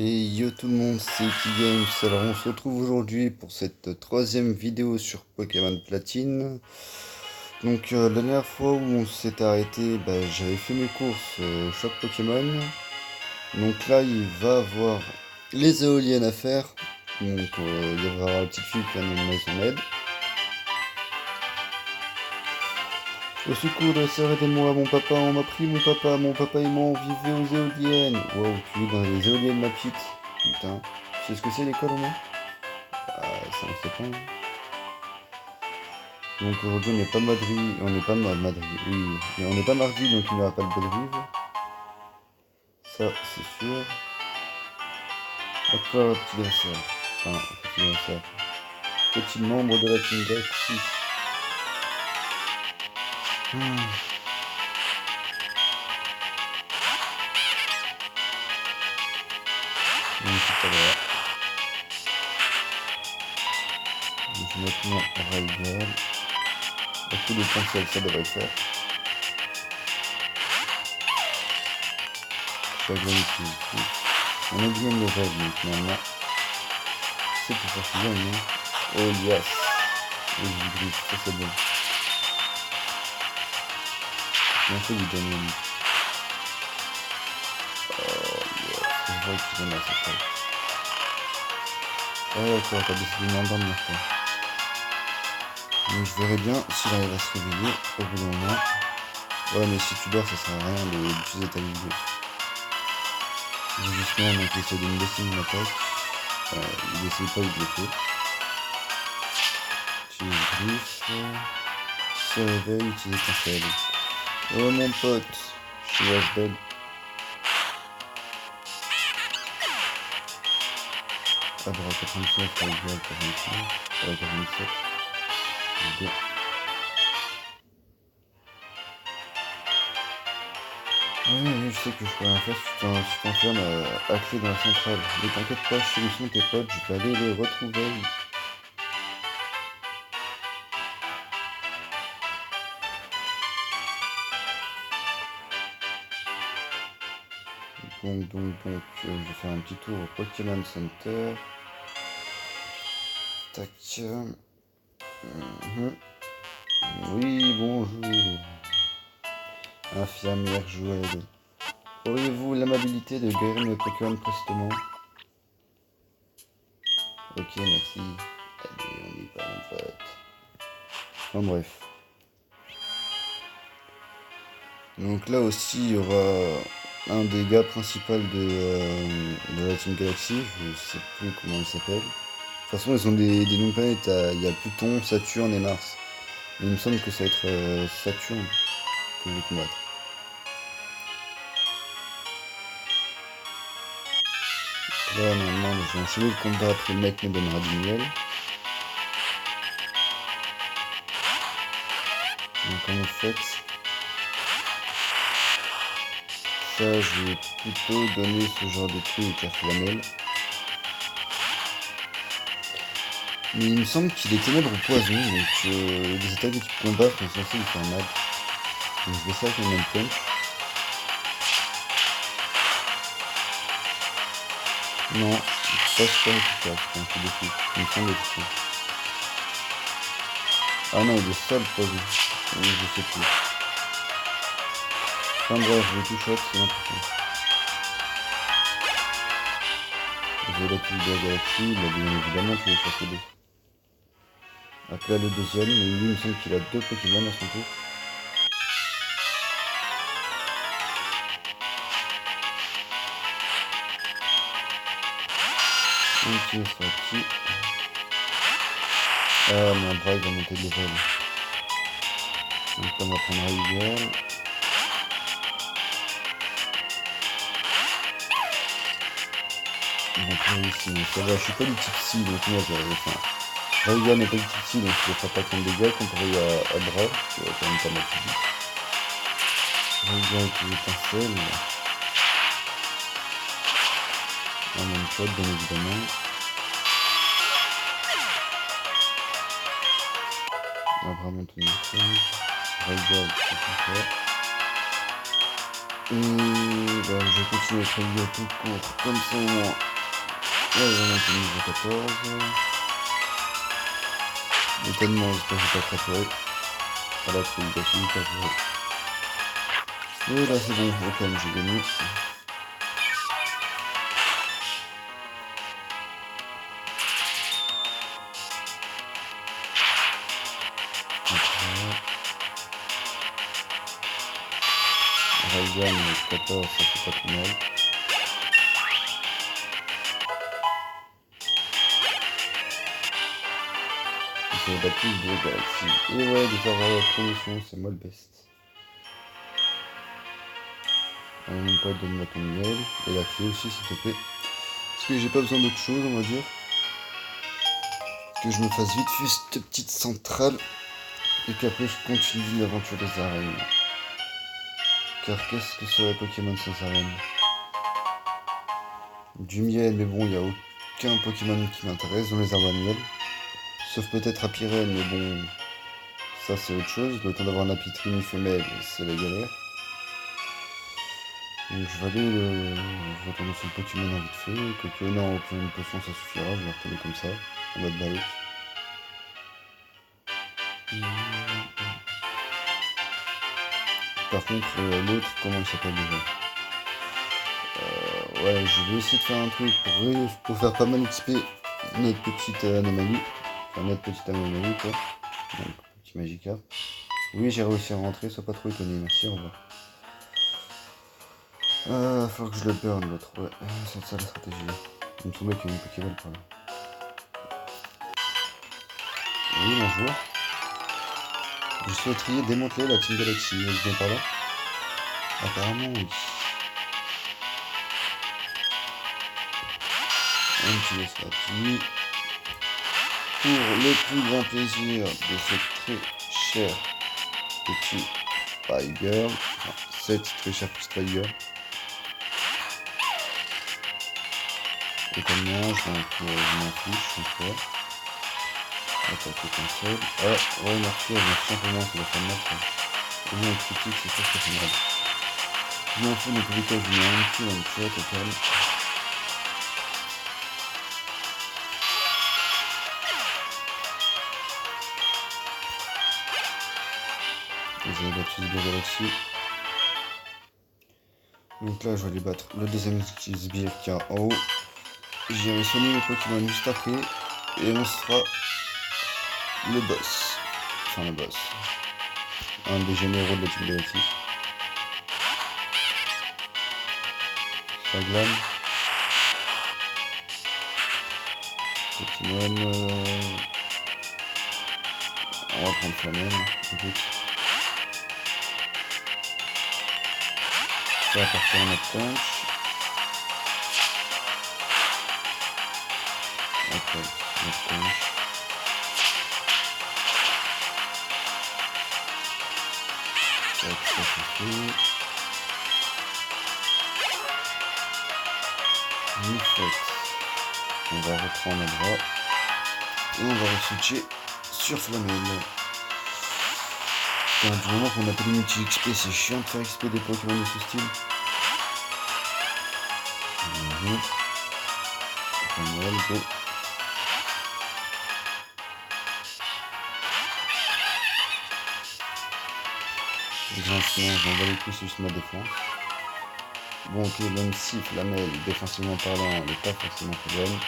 Et yo tout le monde, c'est Games. Alors on se retrouve aujourd'hui pour cette troisième vidéo sur Pokémon Platine. Donc la dernière fois où on s'est arrêté, j'avais fait mes courses au shop Pokémon. Donc là il va avoir les éoliennes à faire. Donc il y aura la petite fille qui vient de demander son aide. Au secours de la sœur, aidez-moi, mon papa, on m'a pris mon papa et moi on vivait aux éoliennes. Wow, tu vis dans les éoliennes ma petite. Putain, tu sais ce que c'est l'école au moins? Ah, ça on sait pas, hein. Donc aujourd'hui on n'est pas Madrid, on n'est pas Madrid, oui, mais on n'est pas mardi donc il n'y aura pas de Bellerive. Ça c'est sûr. D'accord, petit dresseur. Enfin, petit dresseur. Petit membre de la Team Galaxy. Donc c'est pas là. Donc je vais mettre mon Raigal. À coup de potentiel ça devrait faire. Chagrin utilise tout. On a bien le level donc maintenant. C'est plus facile, non? Oh yes. Et je glisse, ça c'est bon. J'ai un peu du donner. Oh yes. Je vois qu'il en a cette fois. Ah d'accord, t'as décidé de m'endormir quoi. Donc je verrai bien s'il arrive à se réveiller au bout d'un moment. Ouais mais si tu dors ça sert à rien d'utiliser ta vidéo. Justement donc il essaie de me laisser une attaque. Il essaie pas de bloquer. Utilise griffe. Se réveille, utilise ton sel. Oh mon pote, je suis dead. Abra 87, Raigal 45, 47. Deux. Oui, je sais que je peux rien faire si tu t'enfermes à clé dans la centrale. Ne t'inquiète pas, chez où sont tes potes, je vais aller les retrouver. Je vais faire un petit tour au Pokémon Center. Tac. Oui, bonjour. Infirmière Joël. Auriez-vous l'amabilité de guérir mes Pokémon prestement? Ok, merci. Allez, on y va, mon pote. Enfin bref. Donc là aussi, il y aura un des gars principaux de la Team Galaxy. Je sais plus comment il s'appelle. De toute façon, ils ont des noms de planètes. Il y a Pluton, Saturne et Mars. Mais il me semble que ça va être Saturne que je vais combattre. Là, normalement, je vais enchaîner le combat. Après, le mec me donnera du miel. Donc, en fait, ça, je vais plutôt donner ce genre de truc à Flamel. Mais il me semble qu'il est ténèbres ou poison, donc les attaques de type combat sont censées lui faire mal. Donc je vais faire avec le même punch. Non, ça c'est pas efficace, c'est un coup de coups. Il me semble que ah non, il est seul poison. Oui, je sais plus. Enfin bref, je tout shot, c'est n'importe quoi. J'ai l'activité de la galaxie, il a bien évidemment tué chaque deux. Après le deuxième, mais lui il me semble qu'il a deux Pokémon à son tour. Ok, c'est parti. Ah, mon bras il va monter de level. Donc là, on va prendre Raigal. Donc ici, mais ça va, je suis pas du type psy, donc moi enfin, Raigal n'est pas du type psy, donc je ne ferai pas tant de dégâts comparé à Bra, qui va quand même pas mal plus vite. Raigal qui étincelle. En même shot, bien évidemment. Abra monte une message. Raigal qui est fait. Et je continue à être Raigal tout court, comme ça au moins. Ouais, on est au niveau 14. Étonnement, j'espère que j'ai pas attrapé. Voilà, prédication, pas vrai. Et là, c'est bon, au calme, j'ai gagné. Ryan 14, ça fait pas plus mal. J'ai battu de Galaxy. Et ouais, des avoir la promotion, c'est moi le best. Mon pote, donne-moi ton email. Et la clé aussi, s'il te plaît. Parce que j'ai pas besoin d'autre chose, on va dire. Que je me fasse vite fait cette petite centrale. Et qu'après, je continue l'aventure des arènes. Car qu'est-ce que serait Pokémon sans arène? Du miel, mais bon, il n'y a aucun Pokémon qui m'intéresse dans les arbres à miel. Sauf peut-être Apirène, mais bon, ça c'est autre chose. Le temps d'avoir un Apitrini femelle, c'est la galère. Donc je vais aller retourner sur le Pokémon en vite fait. Quoique non, aucune potion ça suffira, je vais retourner comme ça, en mode balai. Par contre, l'autre, comment il s'appelle déjà? Ouais, je vais essayer de faire un truc pour faire pas mal XP notre petite anomalie. Enfin, notre petite anomalie, quoi. Donc, petit Magikarp. Oui, j'ai réussi à rentrer, sois pas trop étonné, merci, au revoir. Faut que je le burn l'autre, ouais, c'est ça la stratégie. Il me semblait qu'il y avait une Pokéball par là. Oui, bonjour. Je souhaiterais démanteler la Team Galaxy, est-ce bien par là? Apparemment, oui. Un petit laisse rapide. Pour le plus grand plaisir de cette très chère petite Spy Girl. Enfin, cette très chère petite Spy Girl. Et comme moi, je m'en fiche, une fois. Attends, c'est comme ça. Ah, ouais, merci, merci pour moi, c'est la fin de match. Au moins, une critique, c'est sûr que ça fait mal. Je m'en fous, dans tous les cas, je mets un petit one-shot au calme. Vous avez battu de Galaxy. Donc là, je vais aller battre le deuxième sbire qui est en haut. J'irai soigner les Pokémon juste après. Et on sera le boss. Enfin, le boss. Un des généraux de la Team Galaxy. Chaglam. Pokémon. On va prendre Flamel. Écoute. Ça va partir en notre punch. Après, notre punch. Ça c'est fait. Moufette. On va reprendre le bras. Et on va re-switcher sur Flamel. Putain, du moment qu'on a pas de multi-XP, c'est chiant de faire XP des Pokémon de ce style. Flamel, go. Les anciens, j'en vais les coups sur ma défense. Bon, ok, même si Flamel, défensivement parlant, n'est pas forcément très bonne,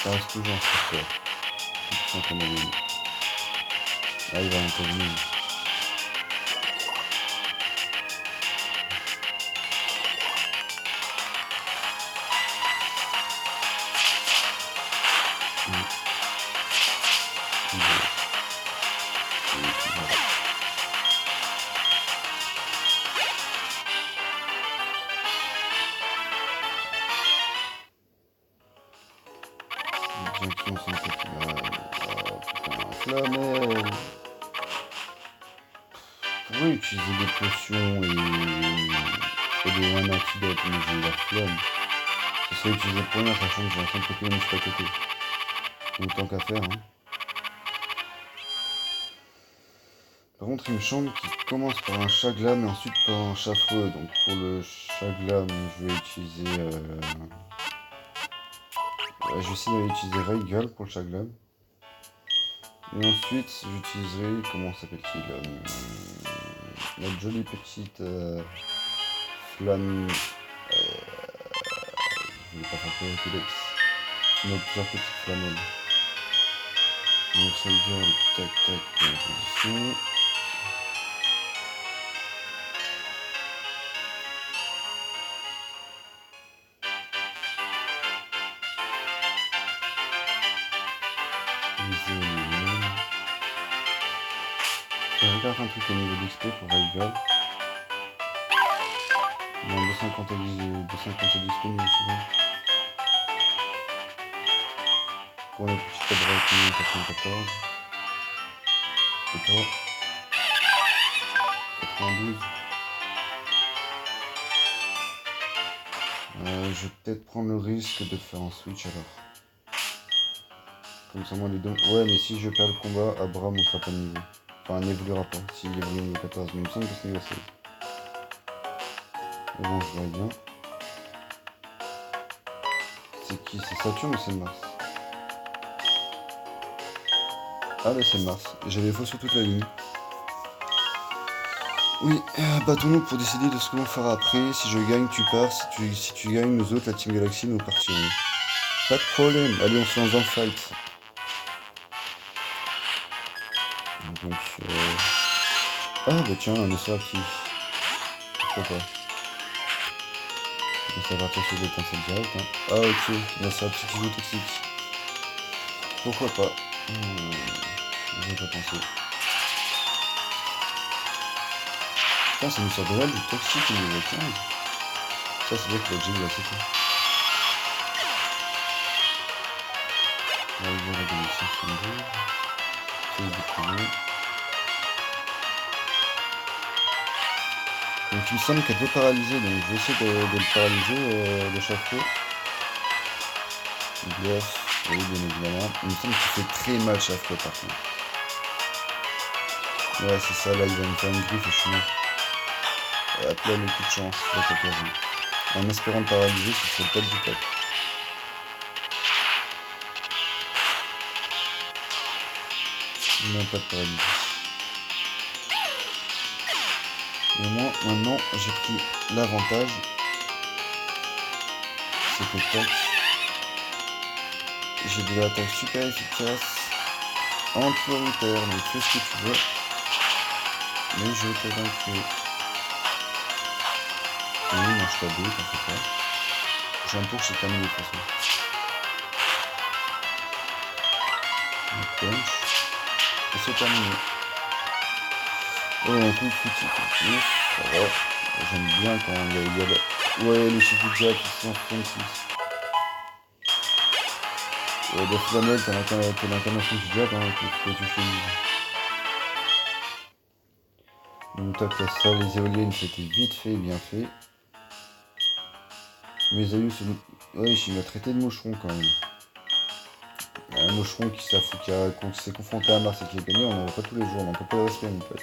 ça reste toujours un super. Sans qu'on a vu. Ah, il va intervenir. Jonction, c'est une Pokémon. Oh putain, Flamel. Pourquoi utiliser des potions et un antidote, mais j'ai la flemme. Ce serait utilisé pour rien, sachant que j'ai un seul Pokémon juste à côté. Donc tant qu'à faire, hein. Par contre, il me semble qu'il commence par un Chaglam et ensuite par un Chafreux. Donc pour le Chaglam, je vais utiliser je vais essayer d'utiliser Raygull pour le chat globe. Et ensuite, j'utiliserai, comment s'appelle-t-il, notre jolie petite flamme. Je voulais pas faire peur au Codex. Notre plusieurs petites flamelles. Donc Raygull, tac tac, en position. Je regarde un truc au niveau d'XP pour Raygull. Il y a 250 d'XP niveau suivant. Pour le petit cadre avec 94. Et toi 92. Je vais peut-être prendre le risque de faire un switch alors. Comme ça, moi, les deux. Ouais, mais si je perds le combat, Abra montera pas de niveau. Enfin, n'évoluera pas s'il évolue au niveau 14. Mais il me semble que c'est niveau 16. Mais bon, je verrai bien. C'est qui? C'est Saturne ou c'est Mars? Ah, là, c'est Mars. J'avais faux sur toute la ligne. Oui, battons-nous pour décider de ce que l'on fera après. Si je gagne, tu pars. Si tu gagnes, nous autres, la Team Galaxy, nous partirons. Pas de problème. Allez, on se lance dans le fight. Donc, ah bah tiens, un essai actif. Pourquoi pas. Donc ça va partir sur des étincelles directes. Hein. Ah ok, un essai actif qui joue toxique. Pourquoi pas. J'ai pas pensé. Putain, ça nous sort de là du toxique au niveau 15. Ça c'est vrai que la G là c'est tout. On va voir la galaxie 62. C'est découvert. Donc il me semble qu'elle peut paralyser, donc je vais essayer de le paralyser, de chaque fois. Glace, oui bien évidemment. Il me semble qu'il fait très mal chaque fois par contre. Ouais c'est ça, là il va me faire une griffe et je suis mort. Hop là le coup de chance, là t'as perdu. En espérant le paralyser, ce serait le top du top. Non pas de paralysie. Mais moi maintenant j'ai pris l'avantage. C'est que tac. J'ai de l'attaque super efficace. En prioritaire, donc fais ce que tu veux. Mais je te vaincrai. Oui, mange ta deux, t'en fais pas. J'ai un tour, c'est terminé de toute façon. Un punch. Et c'est terminé. Oh, un coup de critique en plus. Ça va. J'aime bien quand il y a le... Ouais, les chiffres déjà qui sont 66. Ouais, de flanelle, t'as l'incarnation du diable, hein, que tu peux toucher. Donc tac, là, ça, les éoliennes, c'était vite fait, bien fait. Mes aïeux, c'est... Ouais, il m'a traité de moucheron quand même. Un moucheron qui s'est confronté à Mars et qui a gagné, on n'en voit pas tous les jours, on n'en peut pas le respect, mon pote.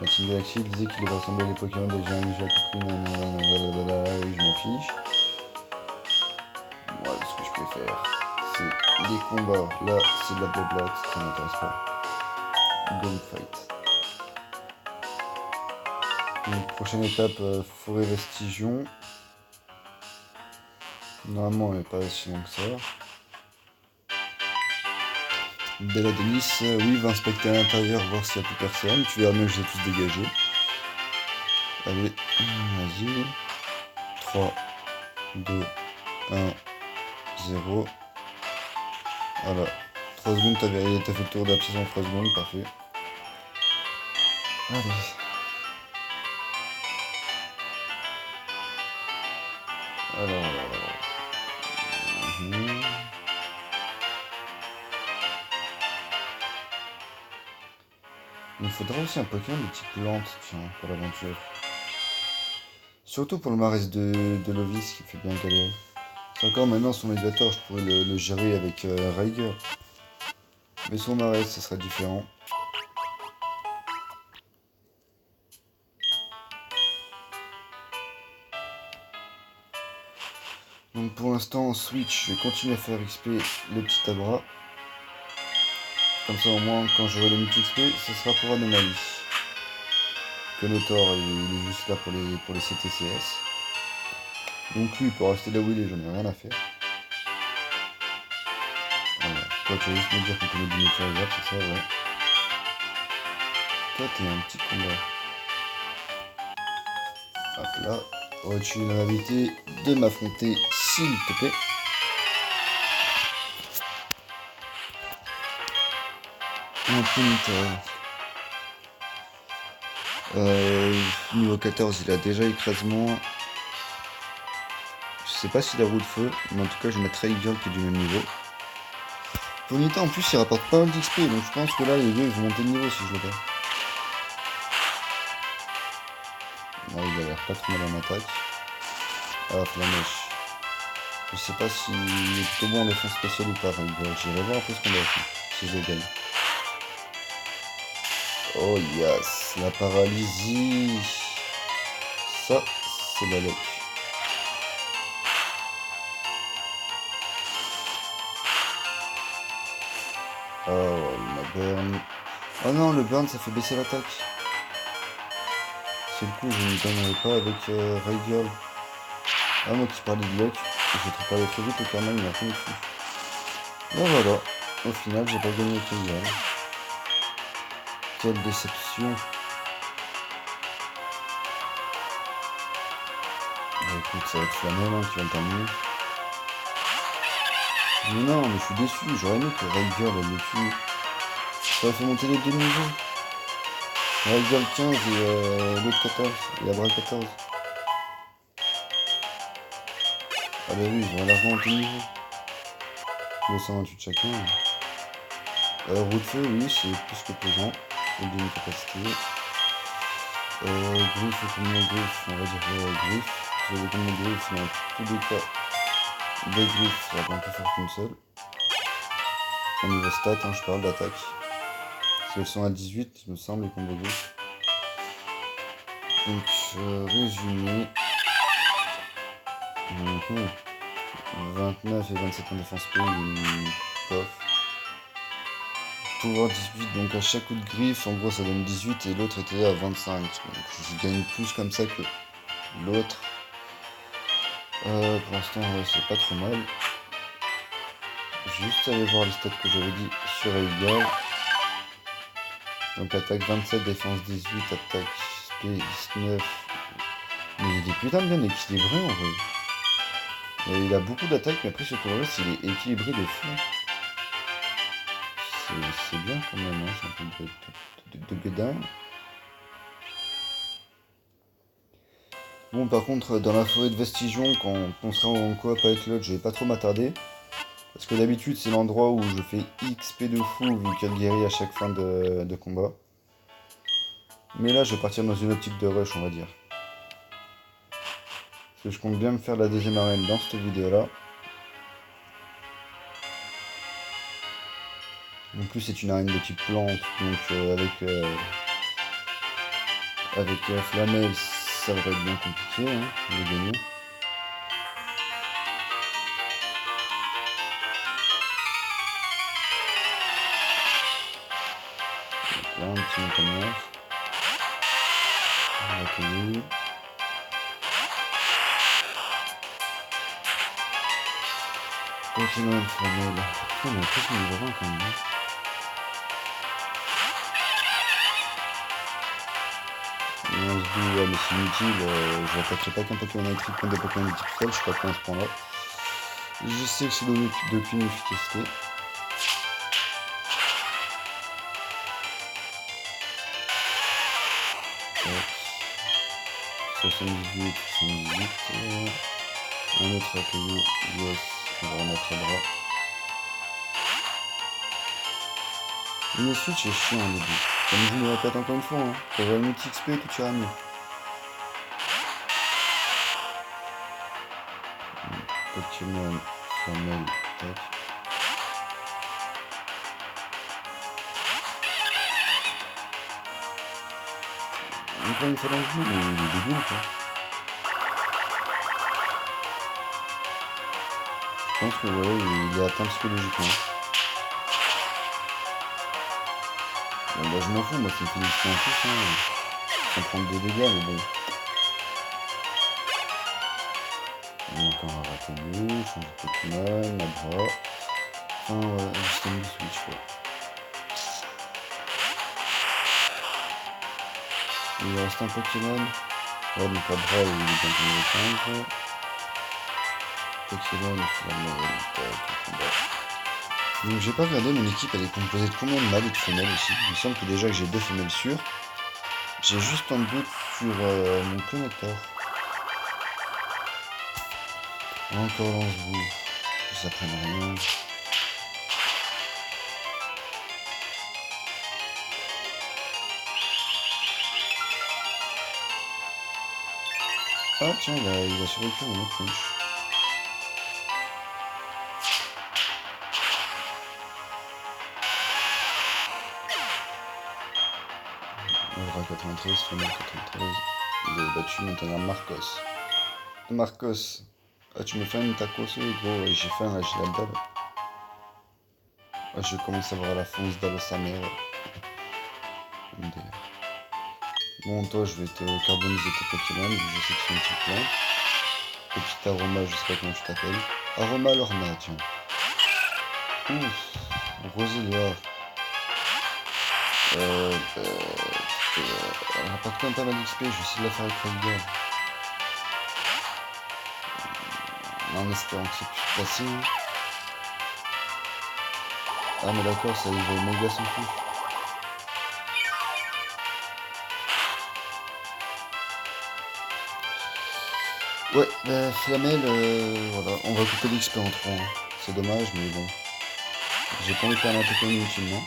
La Team Galaxy disait qu'il devait ressembler à les Pokémon des géants Ninja tout pris, oui, je m'en fiche. Moi, ce que je préfère, c'est les combats. Là, c'est de la blabla, ça m'intéresse pas. Gunfight. Donc, prochaine étape, forêt Vestigion. Normalement, elle n'est pas si long que ça. Bella Denis, oui, va inspecter à l'intérieur, voir s'il n'y a plus personne. Tu verras bien que j'ai tous dégagé. Allez, vas-y. 3, 2, 1, 0. Voilà. 3 secondes, t'as fait le tour de la pièce en 3 secondes, parfait. Allez. Alors. Il me faudra aussi un Pokémon de type plante, tiens, pour l'aventure. Surtout pour le marais de Lovis qui fait bien galérer. C'est encore maintenant son médiateur, je pourrais le gérer avec Raiger. Mais son marais, ça sera différent. Donc pour l'instant en switch, je vais continuer à faire XP le petit Abra. Comme ça au moins quand j'aurai le multi XP, ce sera pour Anomalie. Que le Thor il est juste là pour les CTCS. Donc lui il peut rester là où il est, j'en ai rien à faire. Voilà. Toi tu vas juste me dire qu'on peut mettre du neutralisable, c'est ça, ouais. Toi t'es un petit combat. Hop là. Aurais-tu l'amabilité de m'affronter s'il te plaît? Un Ponyta. Niveau 14 il a déjà écrasement. Je sais pas s'il a roue de feu, mais en tout cas je vais mettre Rayguard qui est du même niveau. Ponyta en plus il rapporte pas mal d'XP, donc je pense que là les deux ils vont monter de niveau si je le fais. Là il a l'air pas trop mal en attaque. Ah Flamèche. Je sais pas s'il est plutôt bon en défense spéciale ou pas, Rayguard. J'irai voir un peu ce qu'on va faire, si je le gagne. Oh yes, la paralysie. Ça, c'est la lock. Oh, la burn. Oh non, le burn, ça fait baisser l'attaque. C'est le coup, je ne gagnerai pas avec Rayguard. Ah, moi qui parlais de lock, j'ai trop parlé trop vite, le karma il m'a fait dessus. Ben voilà, au final, j'ai pas gagné avec Rayguard. Quelle déception. Bah, écoute, ça va être Flamel hein, qui va le terminer. Mais non, mais je suis déçu, j'aurais aimé que Rayguard elle le tue. Ça aurait fait monter les deux niveaux. Rayguard 15 et l'autre 14, et Abra 14. Ah bah oui, ils ont largement monté le niveau. 228 chacun. Roue de feu, oui, c'est plus que pesant. Et d'une capacité. Griffe, tout le monde griffe, on va dire griffe. Vous avez tout le monde griffe, mais en tous les cas, des griffes, ça va pas un peu faire qu'une seule. Au niveau stat, hein, je parle d'attaque. Parce qu'elles sont à 18, il me semble, les combos griffes. Donc, résumé. 29 et 27 en défense P, pof. Pouvoir 18, donc à chaque coup de griffe, en gros ça donne 18 et l'autre était à 25. Donc je gagne plus comme ça que l'autre. Pour l'instant, ouais, c'est pas trop mal. Juste aller voir les stats que j'avais dit sur Rayguard. Donc attaque 27, défense 18, attaque SP 19. Mais il est putain de bien équilibré en vrai. Et il a beaucoup d'attaques, mais après sur tout le reste, il est équilibré de fou. C'est bien quand même, hein, c'est un peu de gueudin. Bon, par contre, dans la forêt de Vestigion, quand on sera en coop avec l'autre, je vais pas trop m'attarder. Parce que d'habitude, c'est l'endroit où je fais XP de fou, vu qu'elle guérit à chaque fin de combat. Mais là, je vais partir dans une optique de rush, on va dire. Parce que je compte bien me faire la deuxième arène dans cette vidéo-là. En plus, c'est une arène de type plante, donc avec Flamel, ça va être bien compliqué hein, de gagner. Donc là, un petit montagnard. On va accueillir. Continuons Flamel. Putain, on a presque niveau 20 quand même. Et on se dit, ouais, mais c'est inutile, je n'attaquerai pas qu'un Pokémon électrique contre des Pokémon de type sol, je suis pas à ce point-là. Je sais que c'est d'aucune efficacité. 78, 78. Un autre caillou, yes, on va remettre à bras. Le switch est chiant au début. Comme je me répète encore une fois, hein, pour avoir une multi XP, tout ira mieux. Pokémon, Flamel, tac. Encore une fois dans le jeu, il est débile quoi. Je pense que ouais, il est atteint psychologiquement. Bon bah je m'en fous, moi c'est une finition en plus, hein. Sans prendre des dégâts, mais bon. On a encore un ratonneau, change de Pokémon, Abra. Enfin ouais, un système de switch quoi. Il reste un Pokémon. Ouais, donc Abra il est bientôt niveau 15. Pokémon, donc j'ai pas regardé, mon équipe elle est composée de combien de mâles et de femelles aussi. Il me semble que déjà que j'ai 2 femelles sûres. J'ai juste un doute sur mon connecteur. Encore Lance-Boue. Ça prenne rien. Ah tiens, il a survécu à mon autre punch. Aura 93, Femelle 93. Vous avez battu maintenant Marcos. Marcos. Ah, tu me fais un tacos, gros, j'ai faim là, j'ai la dalle. Ah, je commence à avoir la fonce dalle sa mère. Bon, toi, je vais te carboniser tes Pokémon, vu que je sais que c'est une petite plante. Petit aroma, je sais pas comment tu t'appelles. Aroma Lorna, tiens. Ouf, Rosélia. Elle rapporte quand même pas mal d'XP, je vais essayer de la faire avec Rayguard. En espérant que c'est plus facile. Ah mais d'accord, ça il va méga s'en fout. Ouais, bah Flamel, voilà, on va couper l'XP en 3. Hein. C'est dommage, mais bon. J'ai pas envie de perdre un Pokémon inutilement.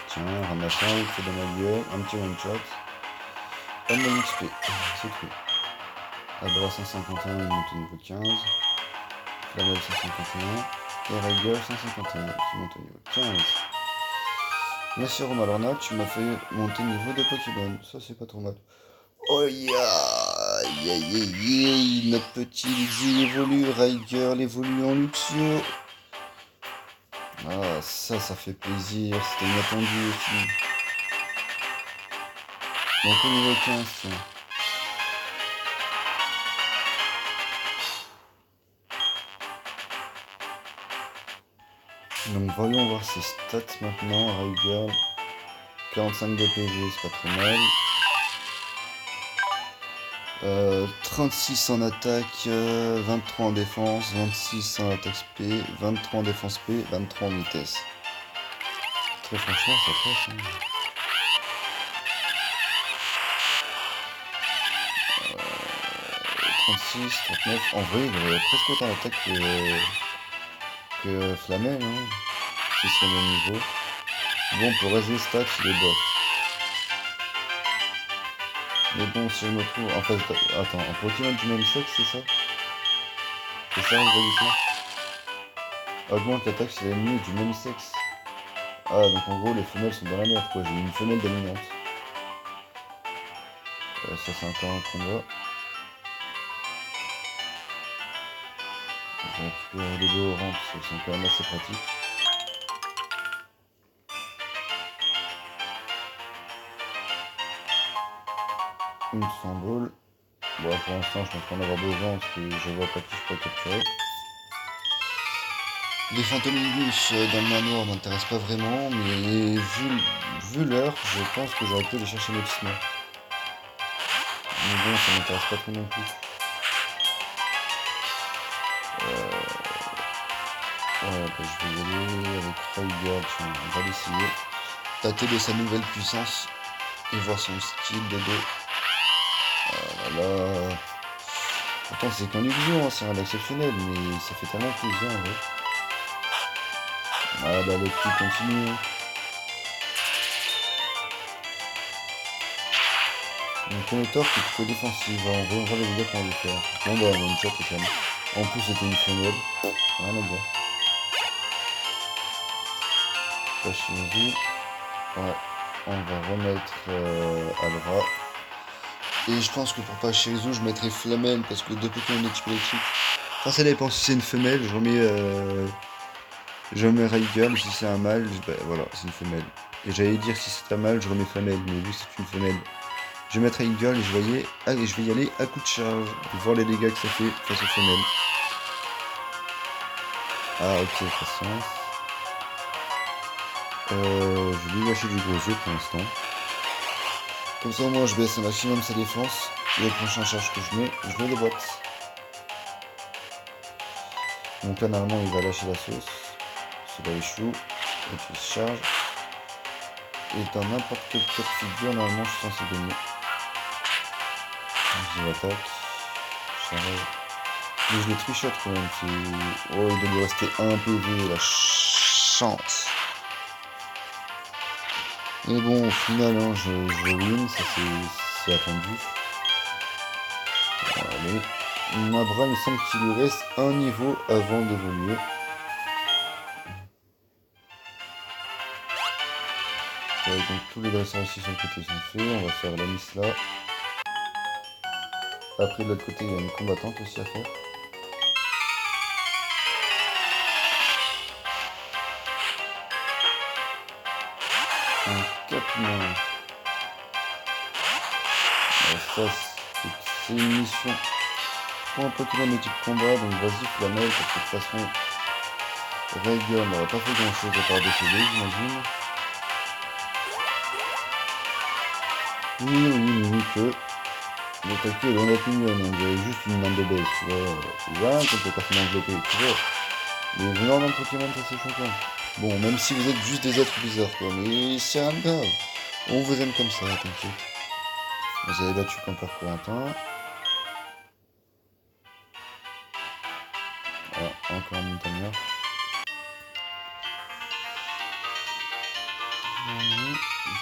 Tiens, ramassant, il fait de ma gueule, un petit one shot. Pas de XP, c'est tout. Abra 151, il monte au niveau 15. Flamel 151. Et Rayguard 151, qui monte au niveau 15. Merci Romalorna, tu m'as fait monter niveau de Pokémon. Ça c'est pas trop mal. Oh yeah, yeah, yeah, yeah. Notre petit Lizzie évolue, Rayguard évolue en Luxio. Ah, ça fait plaisir, c'était inattendu aussi. Donc au niveau 15, tiens. Donc voyons voir ses stats maintenant, Rayguard. 45 de PV, c'est pas trop mal. 36 en attaque, 23 en défense, 26 en attaque P, 23 en défense P, 23 en vitesse. Très franchement, ça passe. Hein. 36, 39. En vrai, il aurait presque autant d'attaque que Flamel, hein, si c'est le même niveau. Bon, pour reste des stats, il est bof. Mais bon, si je me trouve... En fait, attends, un Pokémon du même sexe, c'est ça? C'est ça, résolution? Augmente l'attaque chez l'ennemi du même sexe. Ah, donc en gros, les femelles sont dans la merde, quoi. J'ai une femelle dominante. Ça, c'est encore un combat. Je vais récupérer les deux oranges, parce que c'est quand même assez pratique. Une symbole. Bon, pour l'instant, je pense pas en avoir besoin parce que je vois pas qui je peux capturer. Les fantômes English dans le manoir m'intéressent pas vraiment, mais vu l'heure, je pense que j'aurais pu les chercher lotissement. Mais bon, ça m'intéresse pas trop non plus. Ouais, bah, je vais y aller avec Rayguard, on va l'essayer. Tâter de sa nouvelle puissance et voir son skill de dos. Oh là là. Pourtant c'est qu'un illusion, hein, c'est rien d'exceptionnel, mais ça fait tellement plaisir en vrai. Ah bah le coup continue. Donc connecteur qui est plutôt défensif, on va voir les dégâts qu'on va lui faire. Bon bah on shot quand même. En plus c'était une femelle. Rien à dire. Pas chirurgie. Ouais, on va remettre Alra. Et je pense que pour pas Shirizu, je mettrai Flamel parce que deux Pokémon de type électrique. Enfin, ça dépend. Si c'est une femelle, je remets Raigal. Si c'est un mâle, bah, voilà, c'est une femelle. Et j'allais dire si c'est un mâle, je remets Flamel. Mais vu que c'est une femelle, je vais mettre Raigal et je vais y aller à coup de charge. Pour voir les dégâts que ça fait face aux femelles. Ah, ok, patience. Je vais lui lâcher du gros jeu pour l'instant. Comme ça, au moins, je baisse un maximum sa défense. Et le prochain charge que je le déboîte. Donc là, normalement, il va lâcher la sauce. Cela échoue. Et puis il se charge. Et dans n'importe quel cas de figure, normalement, je suis censé gagner. Je l'attaque. Charge. Mais je le trichote quand même. Oh, il doit lui rester un PV. La chance. Mais bon, au final, hein, je win. Ça, c'est attendu. Allez. Mabra, il me semble qu'il lui reste un niveau avant d'évoluer. Ouais, donc tous les dresseurs ici sur le côté sont faits. On va faire la miss là. Après de l'autre côté, il y a une combattante aussi à faire. Un capillon. Ça, c'est une mission pour un Pokémon de type combat. Donc vas-y, Flamel, parce que de toute façon, Raigal n'aura pas fait grand chose à part décéder, j'imagine. Oui, que. Le taquet est loin d'être mignonne, on dirait juste une main de base, tu vois. C'est bien quand le personnage développé, tu vois. Mais venant d'un Pokémon, ça c'est choquant. Bon, même si vous êtes juste des êtres bizarres, quoi, mais c'est rien de grave. On vous aime comme ça, t'inquiète. Vous avez battu Campeur Corentin. Ah, encore un montagnard.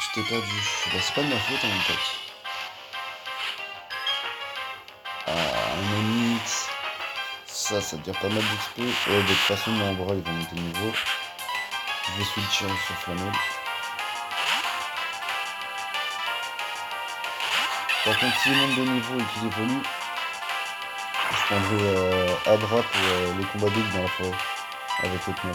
Tu t'es perdu. Bah, c'est pas de ma faute, en fait. Ah, un Onix. Ça devient pas mal d'XP. De toute façon, mon bras, il va monter de niveau. Je vais switcher sur Flamel. Par contre, s'il monte de niveau et qu'il évolue, je prendrai Abra pour les combats doubles dans la forêt. Avec le pneu.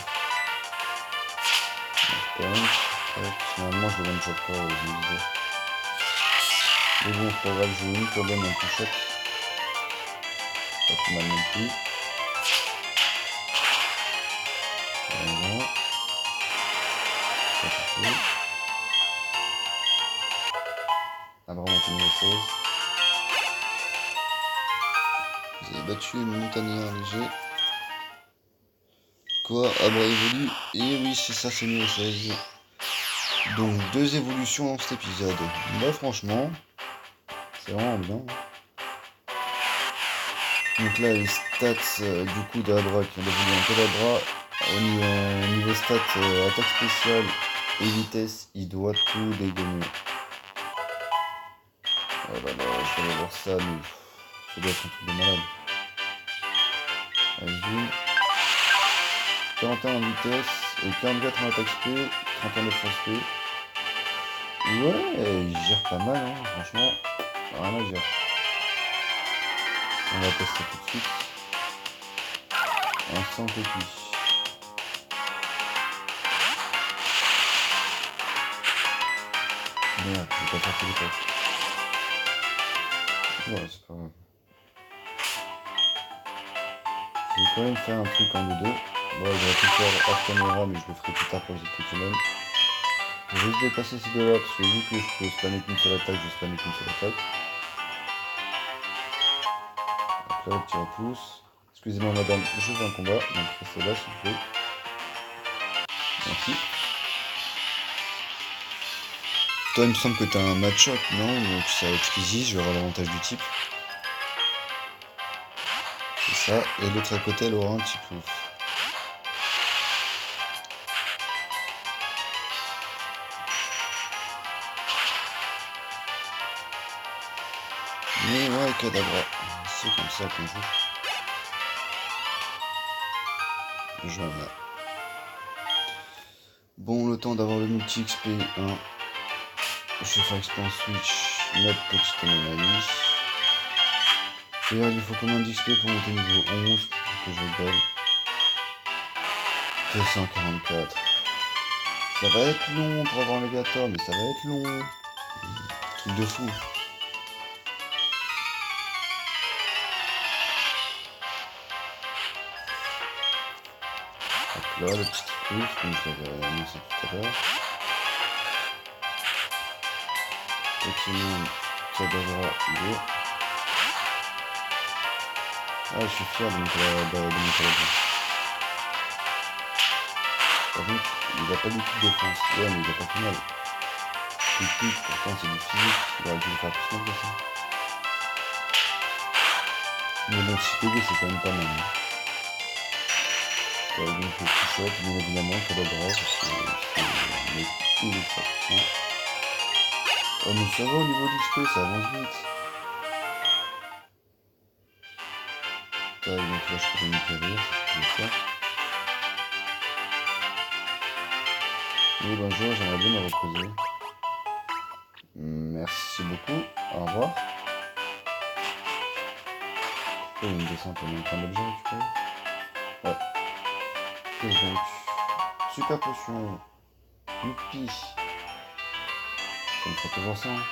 Finalement, je le one shot pas, je me disais. Mais bon, c'est pas grave, j'ai une quand même un coup choc. Pas plus mal non plus. Voilà. Ça suffit. Abra monte niveau 16. Vous avez battu le montagnard léger. Quoi, Abra évolue? Et oui, c'est ça, c'est niveau 16. Donc 2 évolutions dans cet épisode. Bah franchement, c'est vraiment bien. Donc là les stats du coup d'Abra qui ont évolué un peu d'Abra. Au niveau stats, attaque spéciale et vitesse, il doit tout dégommer. Oh là là, je vais aller voir ça, mais ça doit être un truc de malade. Vas-y. 41 en vitesse et 44 en attaque spé, 31 de force spé. Ouais, il gère pas mal, hein, franchement, rien à dire. On va tester tout de suite. Un sans cookie. Merde, je vais pas faire téléphone. Ouais, c'est pas grave. Je vais quand même faire un truc en deux. Bon, j'aurais pu faire hors caméra, mais je le ferai plus tard pour les autres Pokémon. Je vais juste dépasser ces deux là, parce que vu que je peux spammer qu'une seule attaque, je vais spammer qu'une seule attaque. Donc là, le petit repousse. Excusez-moi madame, je veux un combat, donc restez là s'il vous plaît. Merci. Toi, il me semble que t'as un match-up, non? Donc ça va être easy, je vais avoir l'avantage du type. C'est ça, et l'autre à côté, elle aura un petit peu. Mais ouais, Kadabra, c'est comme ça qu'on joue. Je vois là. Bon, le temps d'avoir le multi XP 1. Je vais faire XP en switch, notre petite anomalie. D'ailleurs, il faut combien d'XP pour monter niveau 11 que je rigole. 244. Ça va être long pour avoir le Légator, mais ça va être long. Truc de fou. Donc là, le petit truc, comme je l'avais annoncé tout à l'heure. Effectivement, ça devra aller. Ah, je suis fier de mon collègue. Par contre, il a pas du tout de défense. Ouais, mais il a pas tout mal. Il pique, pourtant c'est du physique. Il aurait dû le faire plus mal que ça. Mais bon, si PV, c'est quand même pas mal. Hein. Donc le petit shot, bien évidemment, pour le bras, parce que c'est tous les 3%. Oh, mais ça va au niveau d'XP, ça avance vite. Donc là, je peux me guérir, c'est ce que je vais faire. Oui, bonjour, j'aimerais bien me reposer. Merci beaucoup, au revoir. Oh, une descente en même temps d'objet récupéré. Ouais. Qu'est-ce donc? Super potion. Youpi. Ça me fait toujours ça. Hein.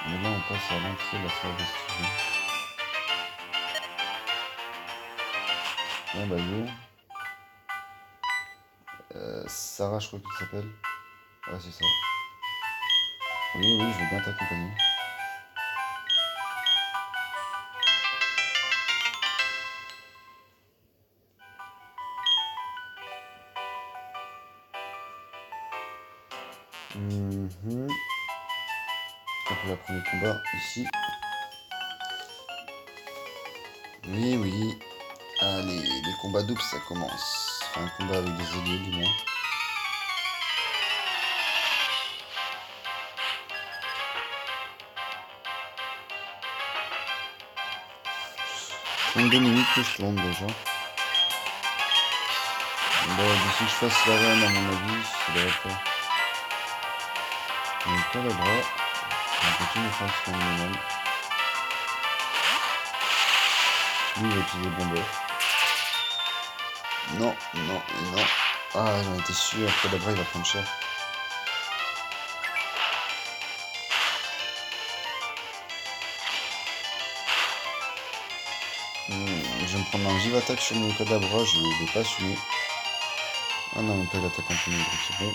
Mais là, on passe à l'entrée de la salle vestibule. Ah bah yo. Sarah, je crois qu'il s'appelle. Ouais, c'est ça. Oui, oui, je vais bien t'accompagner. Après le premier combat, ici. Oui, oui. Allez, les combats doubles, ça commence. Enfin, un combat avec des alliés, du moins. Donc 2 minutes que je tourne déjà. Bon, d'ici que je fasse l'arène, à mon avis, ça devrait faire. Donc là, le bras. On continue de faire ce minimum. Lui, il va utiliser bomber. Non, non, non. Ah, j'en étais sûr. Après, le bras, il va prendre cher. Je vais me prendre un vive attaque sur mon cadabra, je ne vais pas assumer. Ah non, même pas l'attaque en premier, donc c'est bon.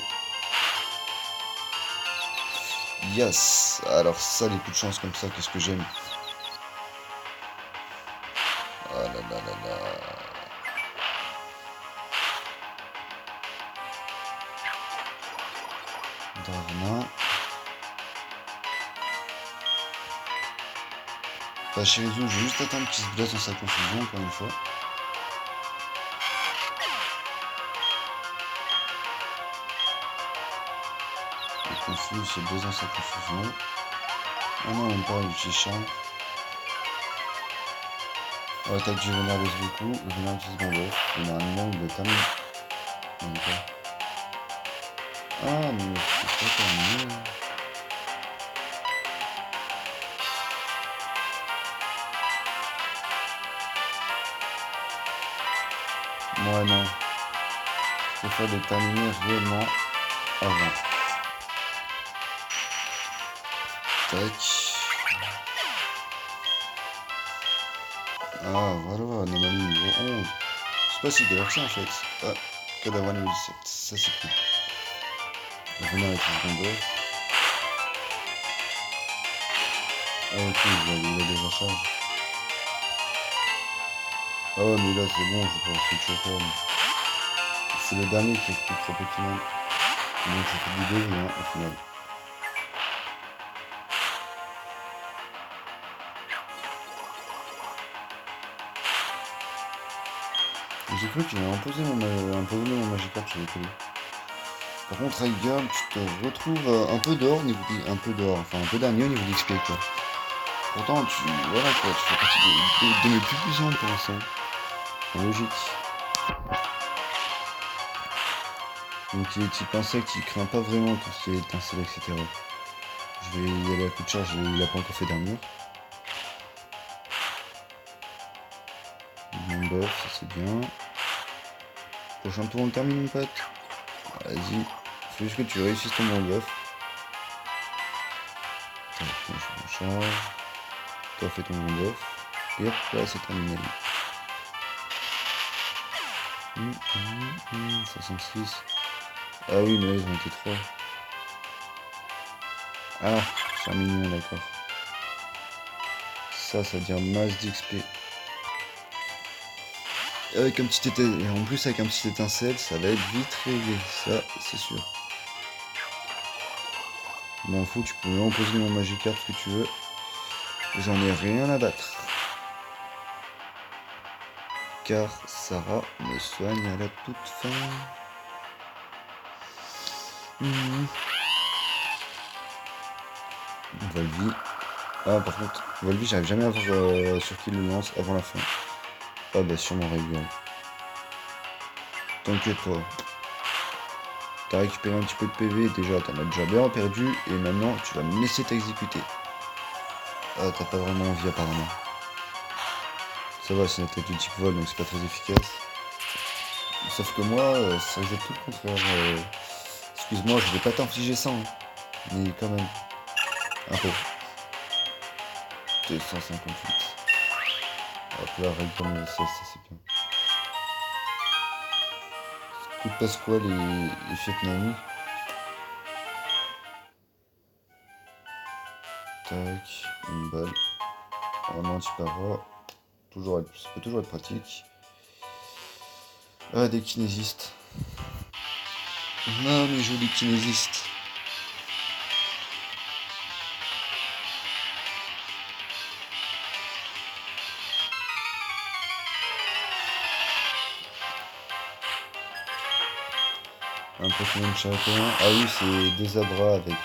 Yes. Alors ça, les coups de chance comme ça, qu'est-ce que j'aime. Ah là là là là. Darna. Bah Shirizu, je vais juste attendre qu'il se blesse dans sa confusion, encore une fois. Il est confus, il se blesse dans sa confusion. Ah non, même pas, il utilise charme. Oh, attaque du vénère baisse beaucoup, le vénère utilise bomber. Il a un moment où il est terminé. Même pas. Ah, mais c'est pas terminé. Moi non. Je préfère les terminer réellement avant. Tac. Ah voilà, anomalie niveau 11. C'est pas si galère que ça en fait. Ah, cadavre niveau 17. Ça c'est cool. Revenir avec le combo. Ah ok, il a déjà charge. Oh mais là c'est bon, je vais pouvoir switcher quand même. C'est le dernier qui explique 3 Pokémon. Donc ça fait du début hein, au final. J'ai cru qu'il a imposé mon Magikarp sur les colis. Par contre, Tiger, tu te retrouves un peu dehors, enfin un peu dernier au niveau d'XP quoi. Pourtant, voilà quoi, tu fais partie de mes plus puissantes pour l'instant. C'est logique. Donc il est type insecte, il craint pas vraiment tout ce qui est étincelle, etc. Je vais y aller à coup de charge, il a pas encore fait d'armure. Mon bœuf, ça c'est bien. Prochain tour on le termine mon pote. Vas-y. Faut juste que tu réussisses ton bon bœuf. Je recharge. Toi fais ton bon bœuf. Et hop là c'est terminé. 66. Ah oui mais là ils ont été 3. Ah, c'est un mignon d'accord. Ça veut dire masse d'XP. Avec un petit étincelle, et en plus avec un petit étincelle, ça va être vite réglé, ça c'est sûr. M'en fous, tu peux même poser mon Magikarp ce que tu veux. J'en ai rien à battre. Car Sarah me soigne à la toute fin. Volvi. Ah par contre, Volvi j'arrive jamais à voir sur qui le lance avant la fin. Ah bah sûrement Rayguard. T'inquiète pas. T'as récupéré un petit peu de PV, déjà t'en as déjà bien perdu, et maintenant tu vas me laisser t'exécuter. Ah t'as pas vraiment envie apparemment. Ça va, c'est une attaque de type vol, donc c'est pas très efficace. Sauf que moi, ça faisait tout le contraire. Excuse-moi, je vais pas t'infliger ça, hein. Mais quand même. Un peu. 258. Hop là, règle comme le 16, ça c'est bien. Coup de Pasquale et Vietnami. Tac, une balle. En anti-para. Ça peut toujours être pratique. Ah, des kinésistes. Non, mes jolis kinésistes. Un Pokémon chacun. Ah oui, c'est des abras avec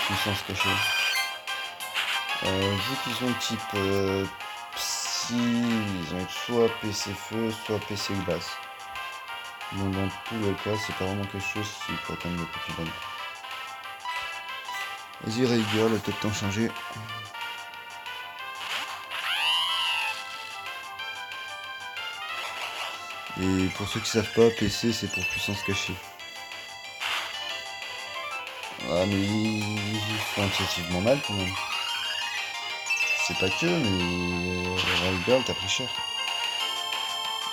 puissance cachée. Vu qu'ils ont type psy, ils ont soit PC feu, soit PC glace. Donc dans tous les cas, c'est pas vraiment quelque chose qui peut atteindre le Pokémon. Vas-y Rayguard, le temps changé. Et pour ceux qui savent pas, PC c'est pour puissance cachée. Ah mais ils font excessivement mal quand même. C'est pas que, mais Rayguard t'as pris cher.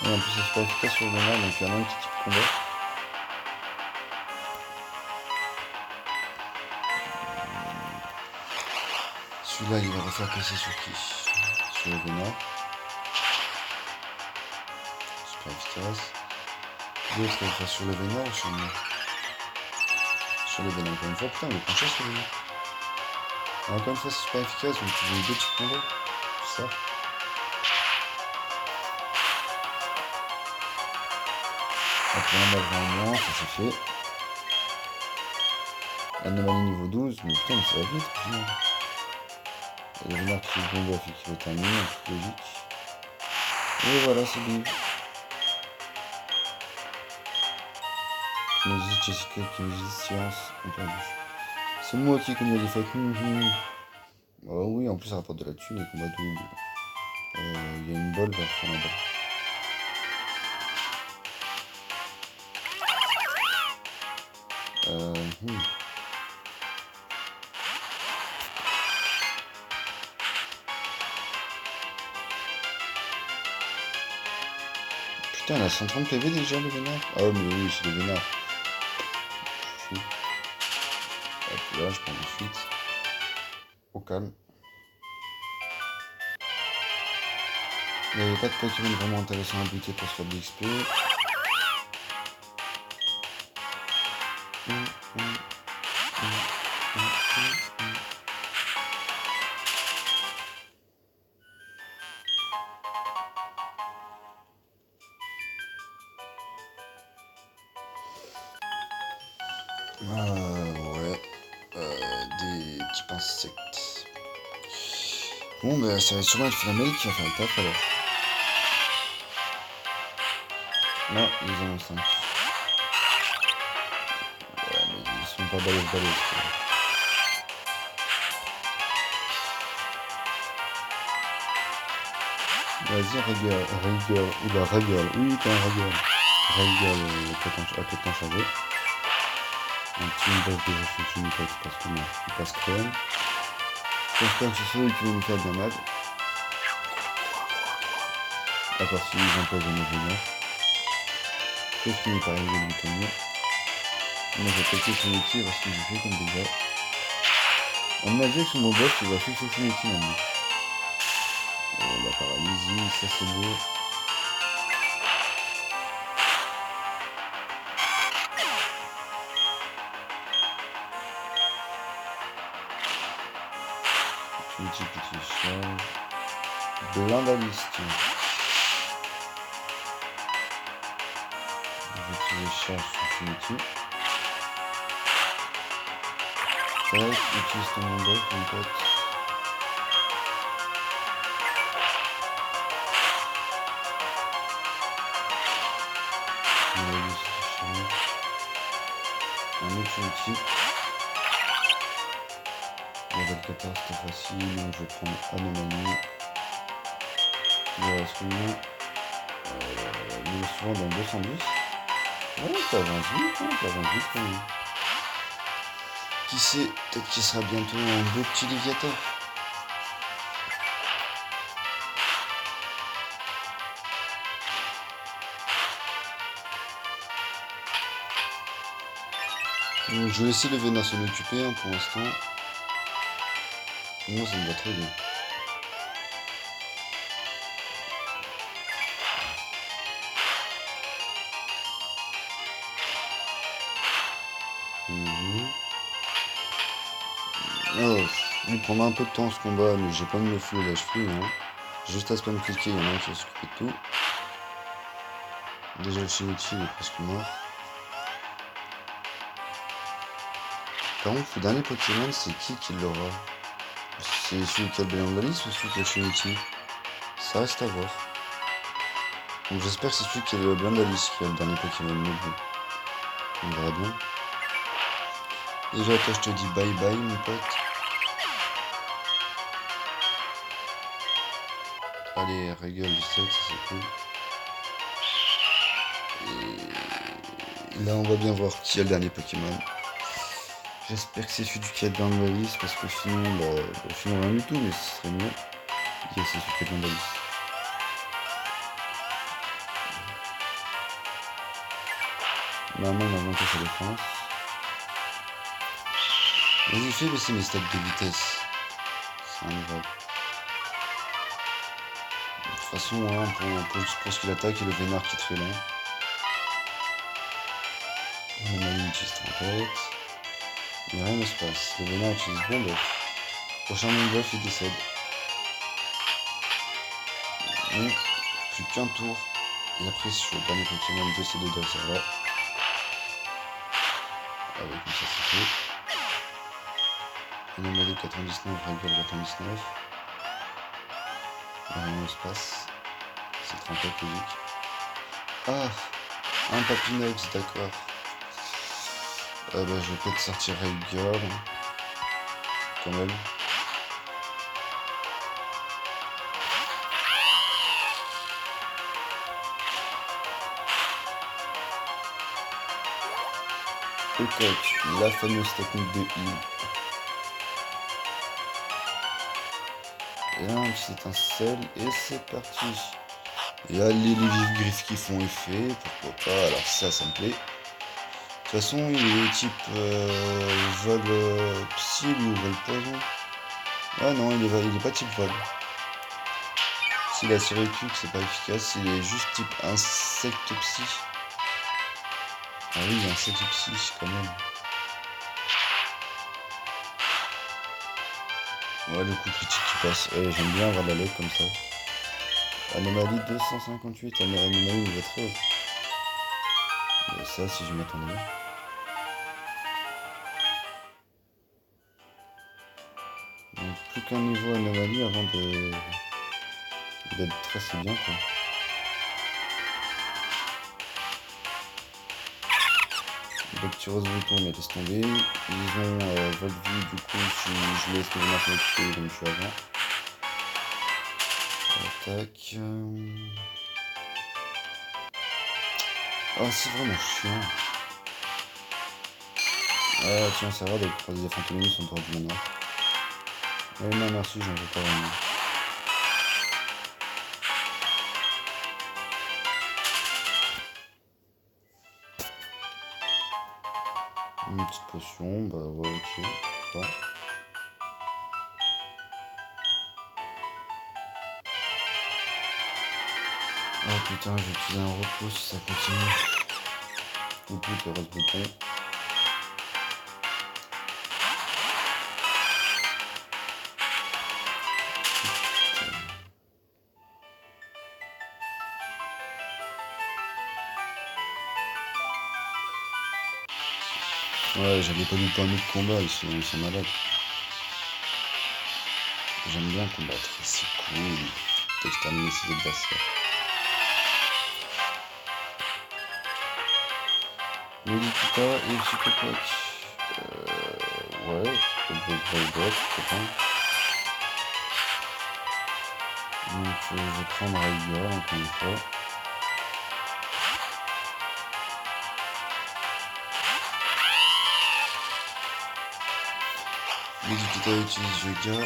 Et en plus c'est pas efficace sur le vénère, donc il y en a un qui type combat. Celui-là il va refaire PC sur qui? Sur le vénère. Super efficace. L'autre il va faire sur le vénère ou sur moi? Sur le vénère encore une fois, putain il est penché sur le vénère. Encore une fois c'est super efficace, donc tu veux deux types combats. C'est ça. Après un balle en moins, ça c'est fait. Anomalie niveau 12, mais putain, mais ça va vite au final. Il y a le vénère qui se bombe et qui va terminer, en toute logique. Et voilà, c'est bien. Kinésis, Jessica, Kinésis, Science, on perdu. C'est moi qui ai connu les fêtes. Oh oui, en plus ça rapporte de la thune, les combats doubles. Il y a une balle vers fin là-bas. Putain, elle a 130 PV déjà le vénère. Ah mais oui, c'est le vénère. Hop là, je prends une fuite. Au calme. Il n'y avait pas de Pokémon vraiment intéressant à buter pour se faire de l'XP. Ouais. Des types insectes. Bon, bah ça va sûrement être Flamel qui va faire le taf alors. Non, ils en ont 5. sont pas balèzes. Vas-y, rigueur, oula, rigueur, oui, t'es un rigueur. Rigueur, peut-être en changer. Un petit message déjà sur Chimipet parce que non, il passe crème. J'espère que ce soit qui va nous faire bien mal. À part si ils empoisonnent le vénère. Je finis par arriver de l'Italie. Moi j'ai attaqué son métier, voir ce que j'ai fait comme dégâts. On a vu que sur mon boss, il va faire son métier maintenant. Oh la paralysie, ça c'est beau. Petit charge. Blindaliste. Je vais utiliser charge sur Trinity. Tac, utilise ton mandat, mon pote. Blindaliste, charge. Un autre Trinity. Level 14 c'était facile, donc je vais prendre Anomalie. Il reste combien il est souvent dans 210. Ouais, ça avance vite, hein, ça avance vite quand même. Qui sait, peut-être qu'il sera bientôt un beau petit Léviathan. Donc, je vais laisser le vénère s'en occuper hein, pour l'instant. Moi ça me va très bien. Oh, il prendra un peu de temps ce combat, mais j'ai pas mis le feu et la cheville. Hein. Juste à spam cliquer, il y en a un qui va s'occuper de tout. Déjà le Shinichi il est presque mort. Par contre, le dernier Pokémon, c'est qui l'aura? C'est celui qui a le Bélon de la liste ou celui qui a Shinichi? Ça reste à voir. Donc j'espère que c'est celui qui a le Bélon de la liste qui a le dernier Pokémon, mais bon. On verra bien. Déjà, toi, je te dis bye bye, mon pote. Allez, régale du sec, ça c'est cool. Et là, on va bien voir qui a le dernier Pokémon. J'espère que c'est celui qui a le dernier de la liste, parce que sinon, sinon rien du tout, mais ce serait mieux. Yes, c'est celui qui a le dernier de la liste. Normalement, on a augmenté sa défense. Vas-y, fais baisser mes stats de vitesse. C'est un de toute façon, hein, pour ce qu'il attaque et le vénard qui te fait là. On a une petite tempête. Mais rien ne se passe. Le vénard utilise bon buff. Prochain bon buff, il décède. Donc, plus qu'un tour. Et après, sur le dernier Pokémon de ces deux adversaires là. Avec comme ça, c'est fait. Anomalie 99, règle 99. Rien ne se passe. C'est tempête logique. Ah, un Papinox, d'accord. Je vais peut-être sortir Rayguard. Quand même. Le coq, la fameuse technique de heal. Et là, un petit étincelle, et c'est parti. Et allez, les vives griffes qui font effet, pourquoi pas, alors ça me plaît. De toute façon, il est type vol psy ou vol poison. Ah non, il est pas type vol. S'il a Syracuse, c'est pas efficace, il est juste type insecte psy. Ah oui, il y a insecte psy quand même. Ouais, le coup critique qui passe. J'aime bien avoir la lock comme ça. Anomalie 258, anomalie niveau 13. Mais ça, si je m'attendais. Donc, plus qu'un niveau anomalie avant d'être très c'est bien quoi. Le petit rose bouton, mais laisse tomber. Ils ont votre vie, du coup, je laisse les vénards s'occuper, donc je suis avant. Attaque. Oh, c'est vraiment chiant. Ah, tiens, ça va, d'être croisés des fantômes sont hors du manoir. Non, merci, j'en veux pas vraiment. Une petite potion, bah ouais, ok. Pas. Oh putain, je vais utiliser un repos si ça continue. Ou plus le rose bouton. Ouais, j'avais pas du tout un autre combat, ils sont malades. J'aime bien combattre, c'est cool d'exterminer ses adversaires. Medikita et Psychopac. Ouais, c'est pas. Donc je vais prendre Raiga encore une fois. Medikita utilise Yoga.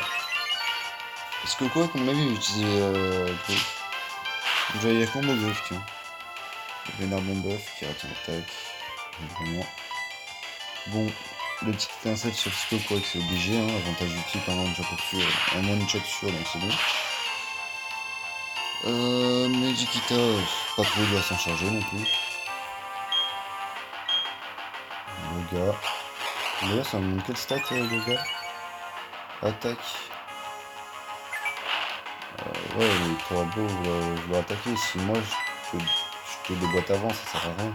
Est-ce que quoi, comme mon avis, utiliser Griffe. Je vais y aller combo Griffe, tiens. Vénard mon buff qui retient attaque. Vraiment. Bon, le petit étincelle sur Psychopac, c'est obligé, hein. Avantage du type, un one-shot sûr, donc c'est bon. Medikita, pas trop, il doit s'en charger non plus. Yoga. D'ailleurs, ça me montre quel stat, Yoga? Attaque. Ouais, mais t'auras beau vouloir attaquer, si moi je te déboîte avant, ça sert à rien.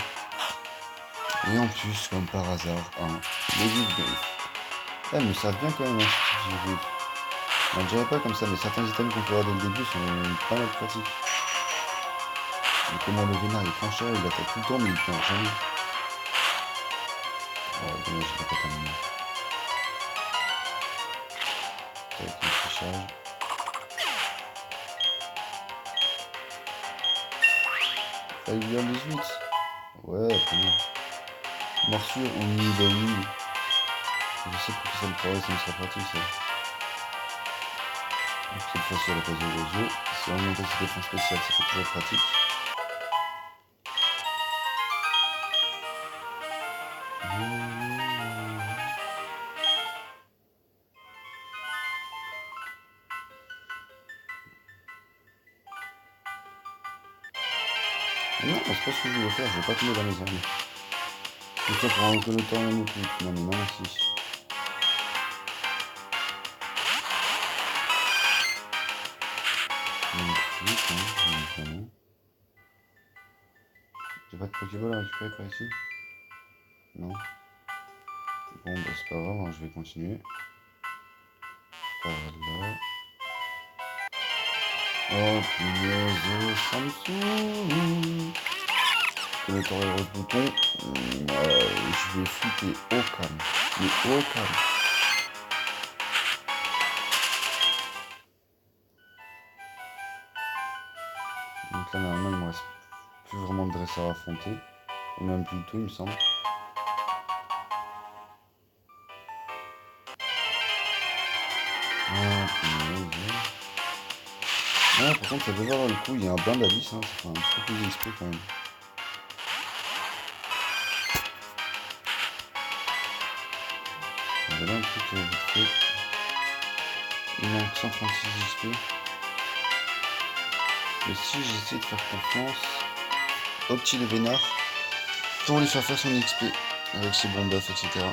Et en plus, comme par hasard, les Griffe. Ouais, mais ça vient quand même, hein, ces Griffe. On dirait pas comme ça, mais certains items qu'on peut avoir dès le début sont pas mal pratiques. Et comment le vénard est trancheur, il attaque tout le temps, mais il tient jamais. Oh, dommage, il a pas terminé. Tac, il se charge. Fire 18. Ouais, pas mal. Morsure, oui, bah oui. Je sais pour qui ça me ferait, ça me serait pratique ça. Donc cette fois-ci elle a pas de réseau. Si on augmente ses défenses spéciales, c'est toujours pratique. Non, c'est pas ce que je voulais faire, je vais pas tomber dans les armes. Tout ça pour un connoteur même ou tout. Non mais non merci. J'ai pas de Pokéball à récupérer par ici? Non. Bon bah c'est pas grave, hein, je vais continuer. Par là. Oh punaise, Samsung. Le torrent rose bouton. Je vais flipper au calme. Mais au calme. Donc là normalement il me reste plus vraiment de dresseur à affronter. Ou même plus du tout il me semble. Ah punaise. Ah par contre ça peut valoir le coup, il y a un bain d'abysse, hein, ça fait un petit peu plus d'XP quand même. J'avais un truc vite fait. Il manque 136 XP. Et si j'essaie de faire confiance au petit de Vénard pour lui faire son XP avec ses bons buffs, etc.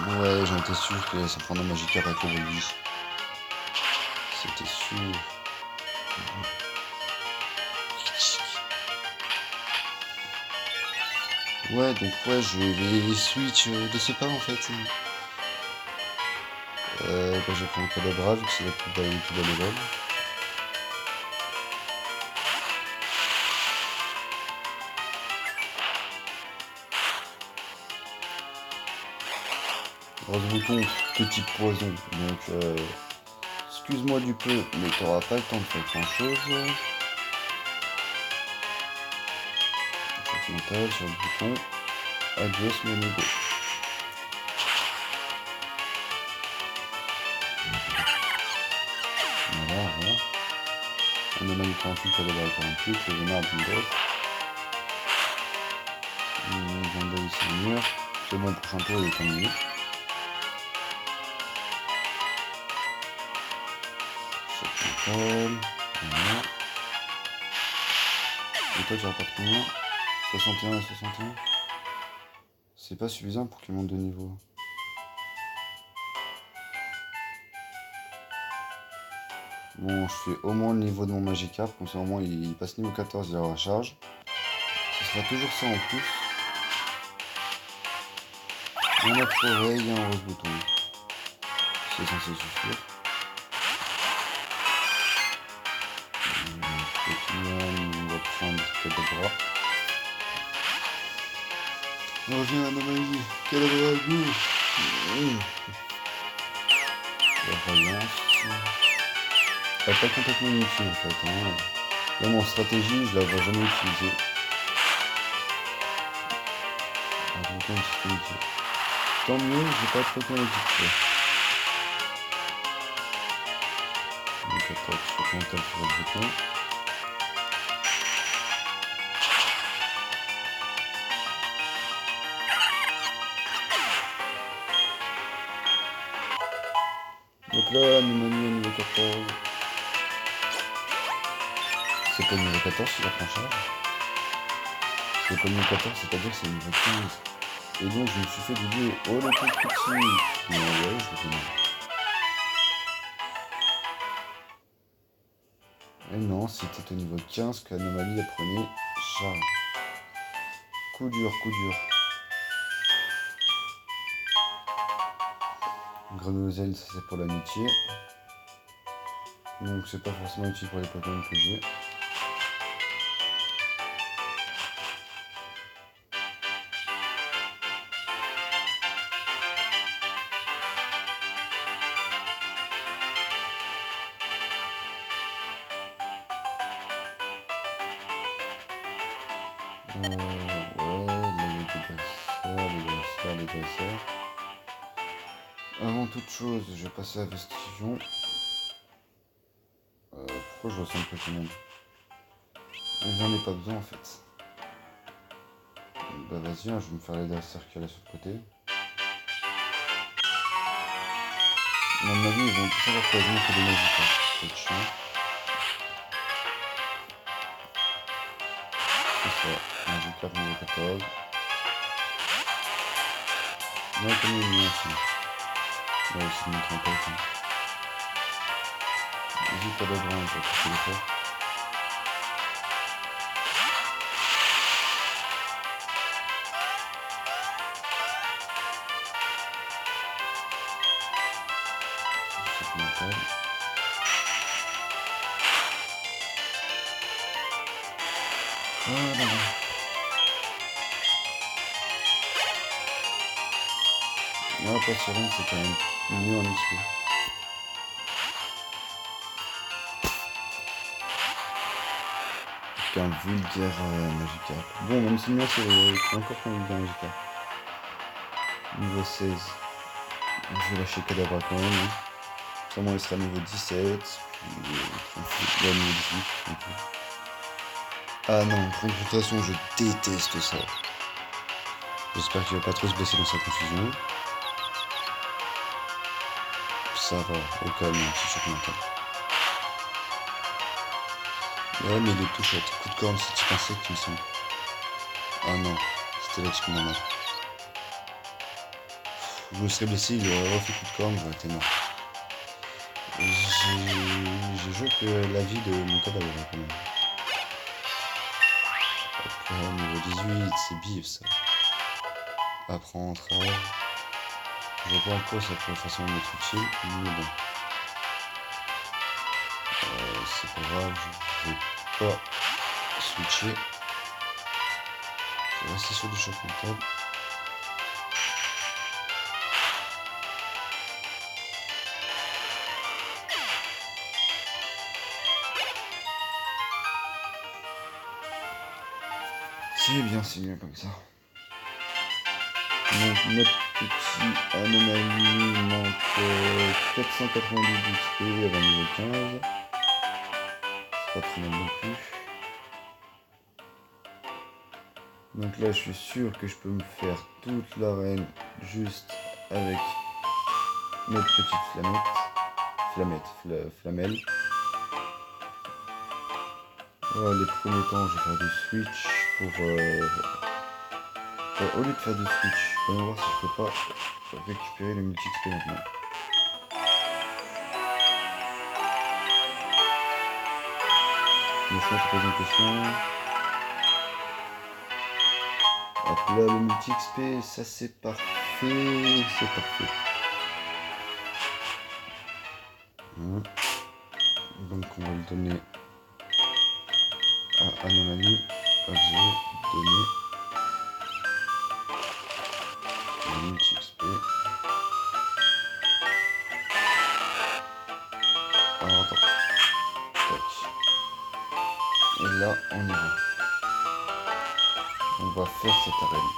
Ouais, j'en étais sûr que ça prendrait Magikarp avec le lui. C'était sûr. Ouais, donc ouais, je vais switch de ce pas en fait. Bah, j'ai pris un Kadabra vu que c'est la plus belle level. Rose bouton, petit poison. Donc, excuse-moi du peu, mais t'auras pas le temps de faire grand chose. Choc mental sur le bouton. Adios, mon amigo. Voilà. On a mis 38, elle est 48, le vénard d'une dose. Vendée ici le mur. C'est bon, prochain tour, il est terminé. Choc mental. Voilà. Et toi, tu rapportes combien? 61 et 61. C'est pas suffisant pour qu'il monte de niveau. Bon, je fais au moins le niveau de mon Magikarp, comme ça au moins il passe niveau 14, il aura charge. Ce sera toujours ça en plus. On a forêt, il y a un rose bouton. C'est censé suffire. On va prendre Kadabra. On revient à Anomalie. Kadabra goût. La relance. Elle n'est pas complètement inutile en fait. Hein. Là, mon stratégie, je la vois jamais utiliser. Tant mieux, j'ai pas de Pokémon équipé. Donc attaque sur mental sur le bouton. Donc là, Anomalie au niveau 14. C'est pas le niveau 14 qui la prend charge. C'est pas le niveau 14, c'est-à-dire que c'est le niveau 15. Et donc je me suis fait doubler. Oh le tout petit. Mais ouais, je le connais. Et non, c'était au niveau 15 qu'Anomalie apprenait charge. Coup dur, coup dur. Grenouille, ça c'est pour l'amitié. Donc c'est pas forcément utile pour les Pokémon que j'ai. Ouais, les dresseurs. Avant toute chose, je vais passer à Vestigion. Pourquoi je ressens le Pokémon? J'en ai pas besoin en fait. Bah vas-y, hein, je vais me faire les dresseurs qu'il y a là sur le côté. À mon avis, ils vont tous savoir quoi venir que des Magikarp. C'est chiant. C'est ça, Magikarp niveau 14. Non, comme il est mignon aussi. Ouais, c'est de montrer un peu. Vas-y, pas de brin, je vais toucher les faire. Choc mental. Voilà. Non, pas sur rien, c'est quand même mieux en XP. Un vulgaire Magikarp. Bon, même si moi c'est encore un vulgaire Magikarp. Niveau 16. Je vais lâcher Kadabra quand même. Hein. Sûrement il sera niveau 17. Puis là, niveau 18. Tranquille. Ah non, de toute façon je déteste ça. J'espère qu'il va pas trop se blesser dans sa confusion. Ça va, au calme, c'est choc mental. Ouais, mais il est touchette. Coup de corne, c'est type insecte, il me semble. Ah non, c'était l'exp normal. Je me serais blessé, il aurait refait coup de corne, j'aurais été mort. J'ai joué que la vie de mon cadavre quand même. Après, niveau 18, c'est bif ça. Apprendre, travail. Je vois pas en quoi ça pourrait forcément m'être utile, mais bon. C'est pas grave, je vais pas switcher. Je vais rester sur du choc mental. c'est mieux comme ça. Donc notre petit anomalie manque 492 d'XP avant niveau 15. C'est pas très mal non plus. Donc là je suis sûr que je peux me faire toute l'arène juste avec notre petite flamelle. Voilà, les premiers temps je vais faire du switch pour... au lieu de faire du switch, on va voir si je peux pas récupérer le multi-XP maintenant. Laisse-moi te poser une question. Hop là, le multi-XP, ça c'est parfait, c'est parfait. Hein. Donc on va le donner à Anomalie, objet, donner le multi-XP. Ordre, tac. Et là, on y va. On va faire cette arène.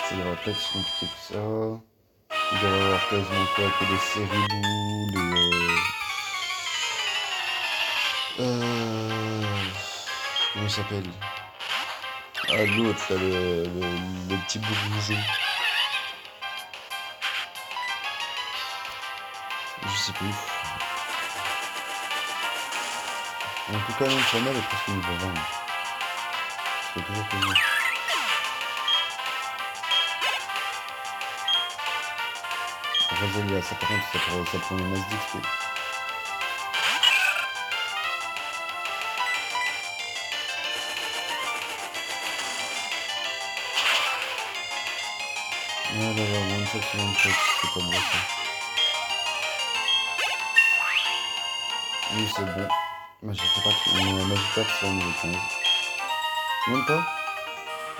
Ça devrait pas être si compliqué que ça. Il doit y avoir quasiment quoi que des Ceribou, comment il s'appelle? Ah, l'autre, là, le petit bourgeon. Je sais plus. En tout cas, non, Chanel est presque niveau 20. C'est toujours plaisir. Roselia, ça par contre, ça prend une masse d'XP. Ah là là, one shot, c'est pas bon ça. Oui, c'est bon. Magikarp, c'est au niveau 15. Même pas?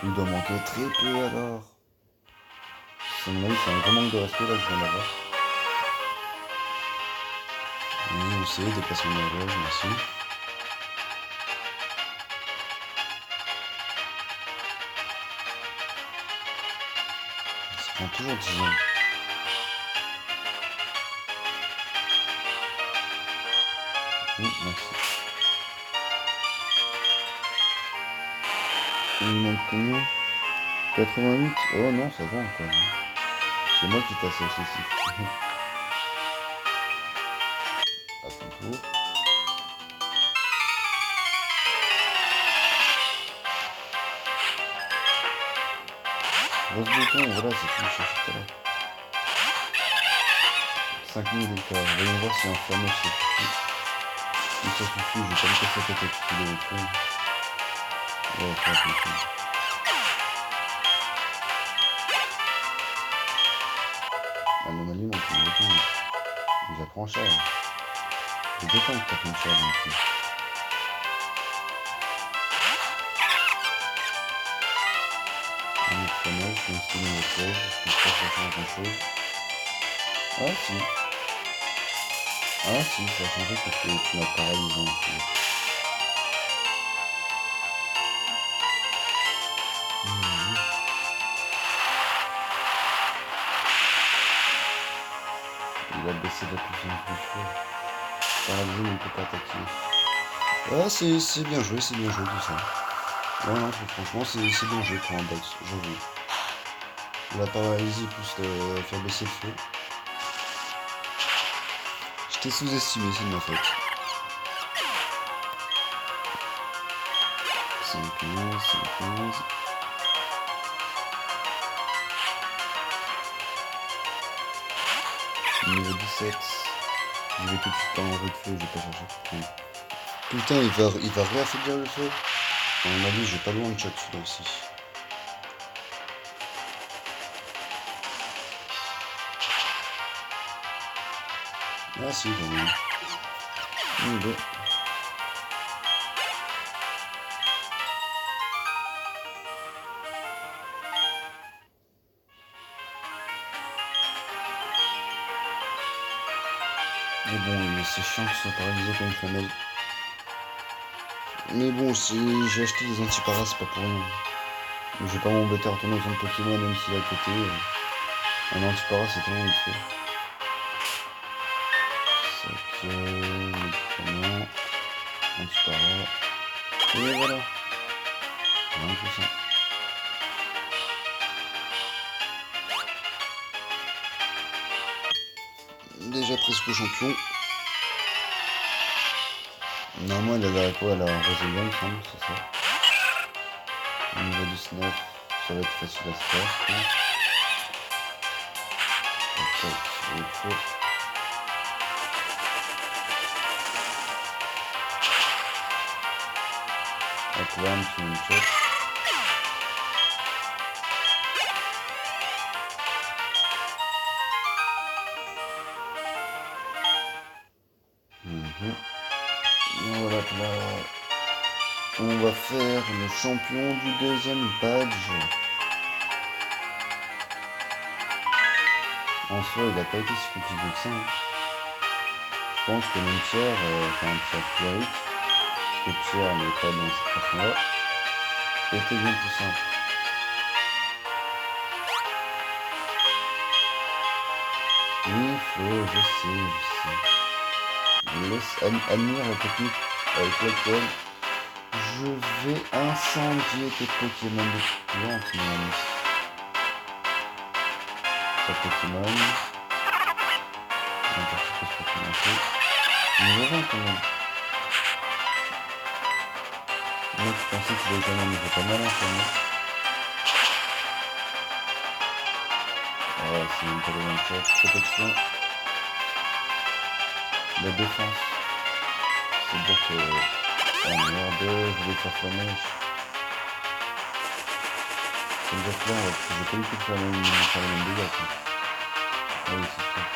Il doit manquer très peu alors. C'est mon avis, c'est un grand manque de respect là que je viens d'avoir. Oui, on sait, déplacement d'horloge, merci. Ça prend toujours 10 ans. Oui, merci. Il me manque combien? 88? Oh non, ça va encore. C'est moi qui t'assèche ici. À ton tour. Rose bouton, voilà, c'est ce que je cherchais tout à l'heure. 5000 d'écart. Voyons voir si un fameux c'est suffit. Si ça suffit, je vais pas me casser la tête avec ce qu'il est con. Ouais, ça suffit. Anomalie, mon petit bouton. Il apprend cher. Je détends que t'as pris cher non plus. Un autre freinage, je suis un style niveau 16, je pense pas que ça change grand chose. Ah si. Ah si, ça a changé parce que tu m'as paralysé un peu. Il a baissé la puissance de feu. Paralysé, mais il ne peut pas attaquer. Ah c'est bien joué tout ça. Ouais, non, franchement, c'est bien joué pour un box, j'avoue. La paralysie plus faire baisser le feu. Je t'ai sous-estimé, c'est de ma faute. 115, 115. Niveau 17. Je vais tout de suite pas en roue de feu, je vais pas chercher. Putain, il va réaffaiblir le feu. À mon avis, je vais pas loin de shot celui-là aussi. Ah si, quand même. Bon. Mais bon, c'est chiant que ce soit paralysé comme une flamelle. Mais bon, j'ai acheté des antiparas, c'est pas pour rien. Je vais pas m'embêter à retourner au centre Pokémon, même s'il est à côté. Un antipara, c'est tellement vite fait. Sac, médicaments, antipara. Et voilà. Rien que ça. Déjà presque champion. Normalement, elle avait quoi? Elle a un Rosélia, il me semble, c'est ça. Au niveau 19, ça va être facile à se faire, je pense. Tac, il faut. Hop là, un petit one-shot. Voilà, là, on va faire le champion du deuxième badge. En soi, il a pas été si compliqué que ça. Hein. Je pense que même Pierre, enfin Pierre Cléric, parce que Pierre n'est pas dans cette façon-là, était bien plus simple. Oui, Flo, je sais. Laisse admire la technique avec laquelle je vais incendier tes Pokémon de plantes, mon ami. Pas Pokémon. N'importe quoi, c'est pas commencer. Niveau 20 quand même. Moi, je pensais qu'il avait quand même un niveau pas mal, hein, quand même. Ouais, c'est une telle one-shot. Protection. La défense. C'est-à-dire que... Oh merde, je voulais faire flammer. C'est-à-dire que là, j'ai pas eu tout faire les mêmes dégâts, quoi. Ah oui, c'est sûr.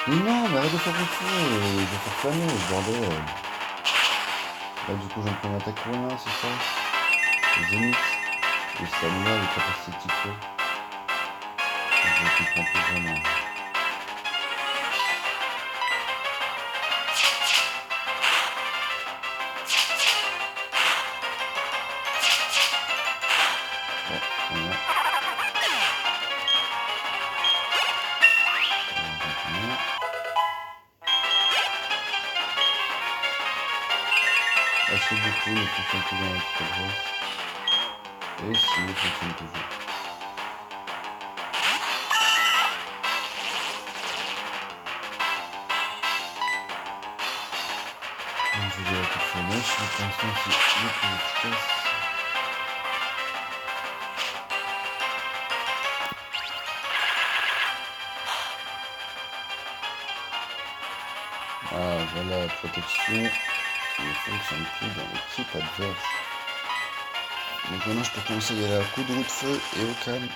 Mais non, mais arrête de faire le feu, je vais faire flammer, bordel. Là, du coup, j'en prends une attaque pour rien, c'est ça. Le Zénith. Le stamina, les capacités de feu. Je comprends plus vraiment. Assez beaucoup ne fonctionne plus dans la petite adresse. Et si, il fonctionne toujours. Donc je vais la toute fenêtre, je suis conscient que c'est le plus efficace. Ah voilà la protection qui ne fonctionne plus dans l'équipe adverse. Donc maintenant je peux commencer à y aller à coup de roue de feu et au calme.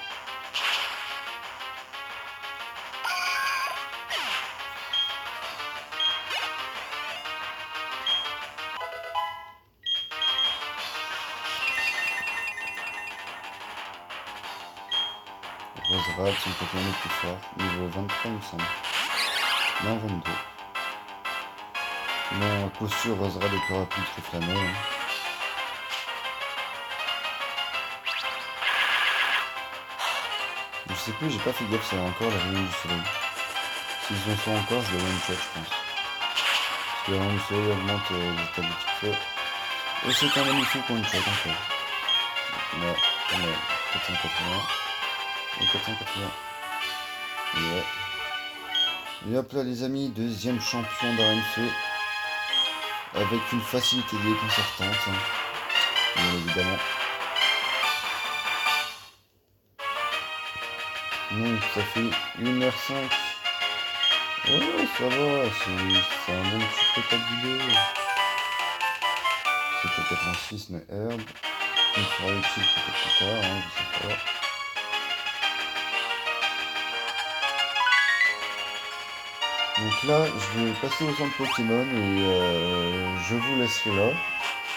Roserad, son Pokémon le plus fort, niveau 23 il me semble. Non, 22. Bon, à coup sûr, Roserad est plus rapide que Flamel. Hein. Je sais plus, j'ai pas fait gaffe, c'est encore la réunion du soleil. S'ils en sont encore, je le one-shot, je pense. Parce que la réunion du soleil augmente les états de feu. Et c'est un magnifique one-shot encore. Ouais, on est 480. Et 480. Ouais. Et hop là les amis, deuxième champion d'arène fée. Avec une facilité déconcertante. Hein. Bien évidemment. Donc ça fait 1h05. Ouais, ça va, c'est un bon petit peu vidéo. C'était 86, mais herbe. Il sera utile peut-être plus tard, hein, je sais pas. Donc là, je vais passer au centre Pokémon et je vous laisserai là.